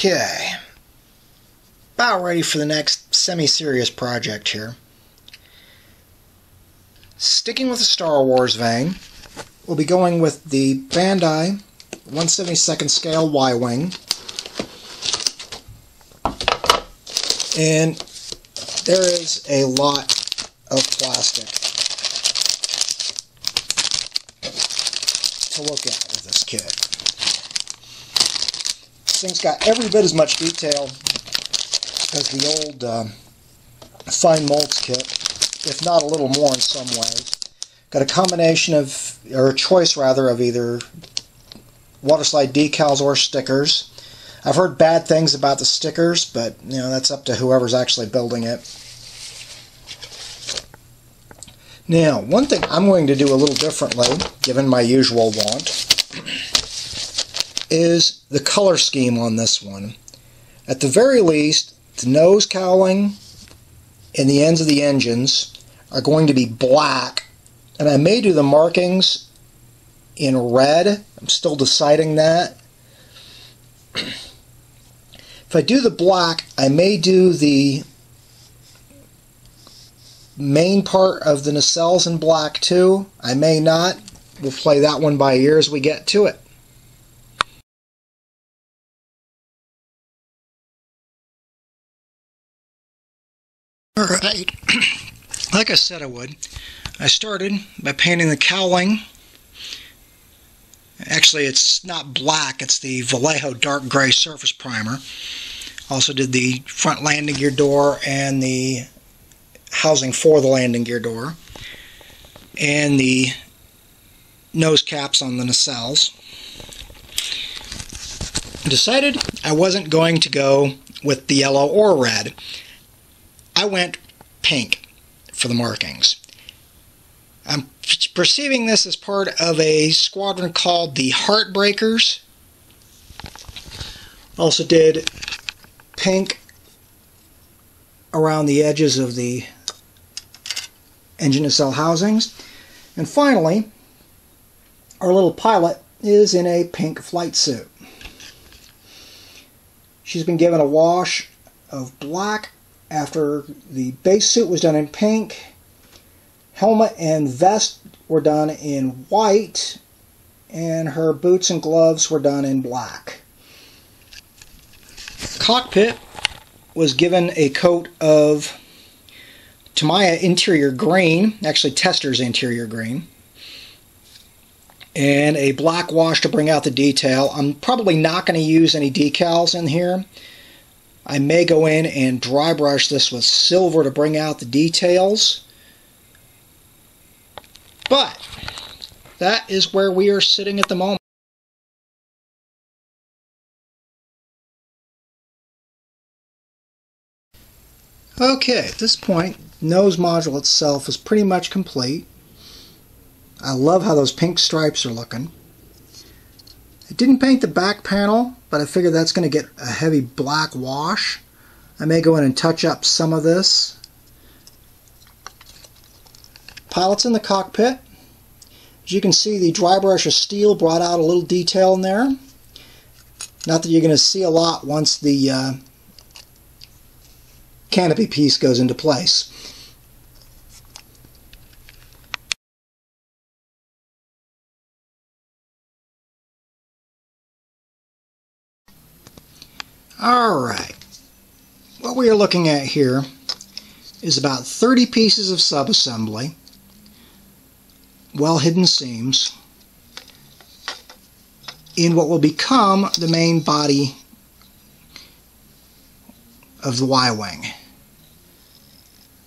Okay, about ready for the next semi-serious project here. Sticking with the Star Wars vein, we'll be going with the Bandai 1/72 scale Y-Wing. And there is a lot of plastic to look at with this kit. This thing's got every bit as much detail as the old fine molds kit, if not a little more in some ways. Got a combination of, or a choice rather, of either waterslide decals or stickers. I've heard bad things about the stickers, but you know, that's up to whoever's actually building it. Now, one thing I'm going to do a little differently, given my usual want, is the color scheme on this one. At the very least, the nose cowling and the ends of the engines are going to be black, and I may do the markings in red. I'm still deciding that. If I do the black, I may do the main part of the nacelles in black too. I may not. We'll play that one by ear as we get to it. Alright, like I said I would, I started by painting the cowling. Actually, it's not black, it's the Vallejo dark gray surface primer. Also did the front landing gear door and the housing for the landing gear door, and the nose caps on the nacelles. Decided I wasn't going to go with the yellow or red. I went pink for the markings. I'm perceiving this as part of a squadron called the Heartbreakers. Also did pink around the edges of the engine nacelle housings. And finally, our little pilot is in a pink flight suit. She's been given a wash of black after the base suit was done in pink. Helmet and vest were done in white, and her boots and gloves were done in black. Cockpit was given a coat of Tamiya interior green, actually Tester's interior green, and a black wash to bring out the detail. I'm probably not going to use any decals in here. I may go in and dry brush this with silver to bring out the details. But that is where we are sitting at the moment. Okay, at this point, nose module itself is pretty much complete. I love how those pink stripes are looking. I didn't paint the back panel, but I figured that's going to get a heavy black wash. I may go in and touch up some of this. Pilot's in the cockpit. As you can see, the dry brush of steel brought out a little detail in there. Not that you're going to see a lot once the canopy piece goes into place. Alright, what we are looking at here is about 30 pieces of subassembly, well hidden seams, in what will become the main body of the Y-Wing.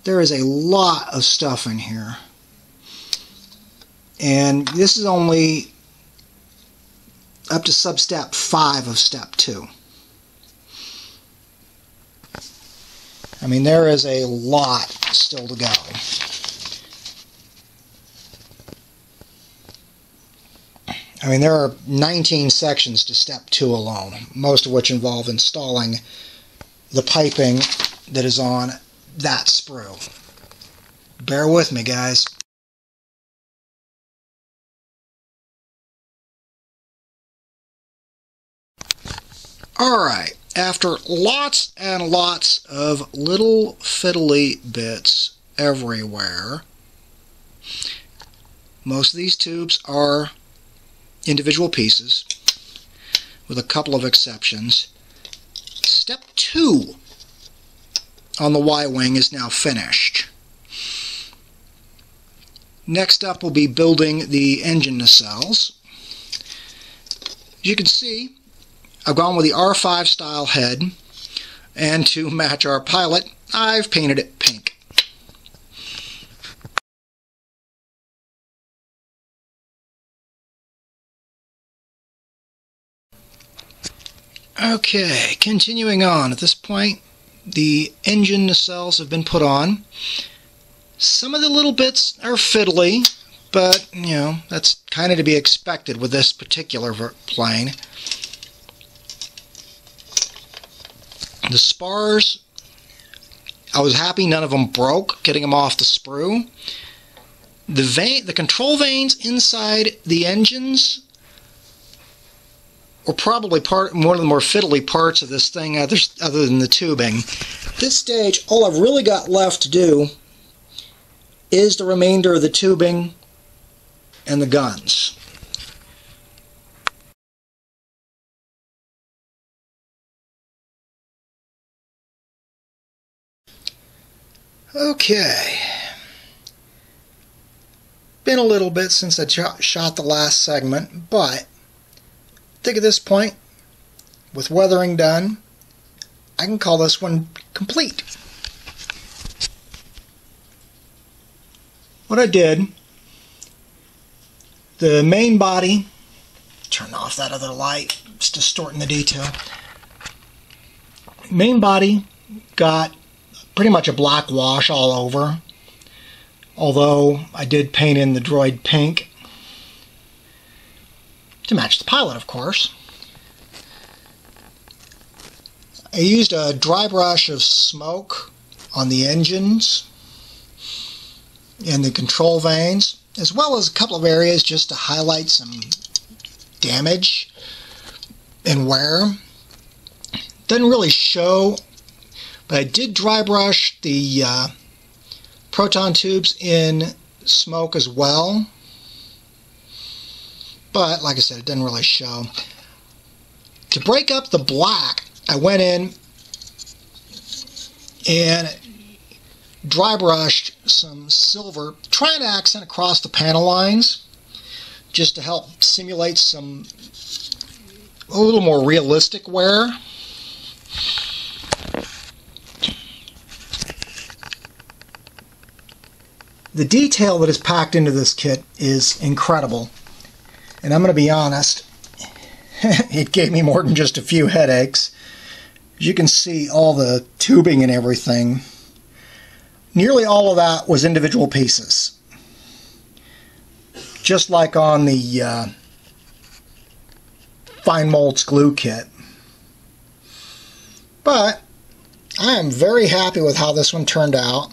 There is a lot of stuff in here, and this is only up to sub-step 5 of step 2. I mean, there is a lot still to go. I mean, there are 19 sections to step 2 alone, most of which involve installing the piping that is on that sprue. Bear with me, guys. Alright, after lots and lots of little fiddly bits everywhere, most of these tubes are individual pieces, with a couple of exceptions. Step 2 on the Y-wing is now finished. Next up will be building the engine nacelles. As you can see, I've gone with the R5 style head, and to match our pilot, I've painted it pink. Okay, continuing on. At this point, the engine nacelles have been put on. Some of the little bits are fiddly, but, you know, that's kind of to be expected with this particular plane. The spars, I was happy none of them broke, getting them off the sprue. The control vanes inside the engines were probably one of the more fiddly parts of this thing other than the tubing. At this stage, all I've really got left to do is the remainder of the tubing and the guns. Okay. Been a little bit since I shot the last segment, but I think at this point, with weathering done, I can call this one complete. What I did, the main body, turn off that other light, it's distorting the detail. Main body got pretty much a black wash all over, although I did paint in the droid pink to match the pilot, of course. I used a dry brush of smoke on the engines and the control vanes, as well as a couple of areas just to highlight some damage and wear. Doesn't really show, but I did dry brush the proton tubes in smoke as well. But, like I said, it didn't really show. To break up the black, I went in and dry brushed some silver, trying to accent across the panel lines, just to help simulate a little more realistic wear. The detail that is packed into this kit is incredible. And I'm going to be honest, it gave me more than just a few headaches. As you can see, all the tubing and everything, nearly all of that was individual pieces. Just like on the Fine Molds glue kit. But I am very happy with how this one turned out.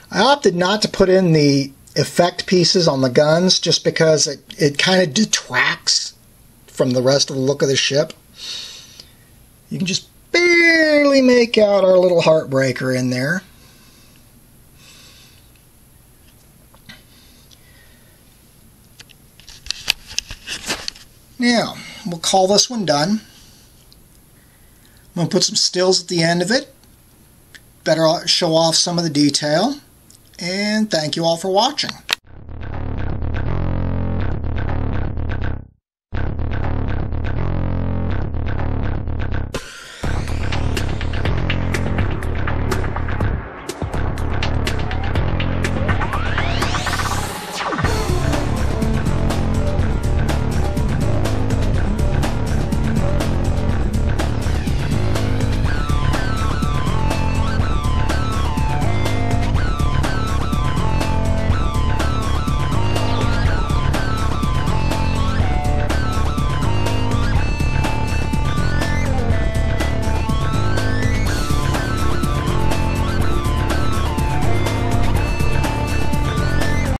I opted not to put in the effect pieces on the guns just because it kind of detracts from the rest of the look of the ship. You can just barely make out our little Heartbreaker in there. Now, we'll call this one done. I'm going to put some stills at the end of it. Better show off some of the detail. And thank you all for watching.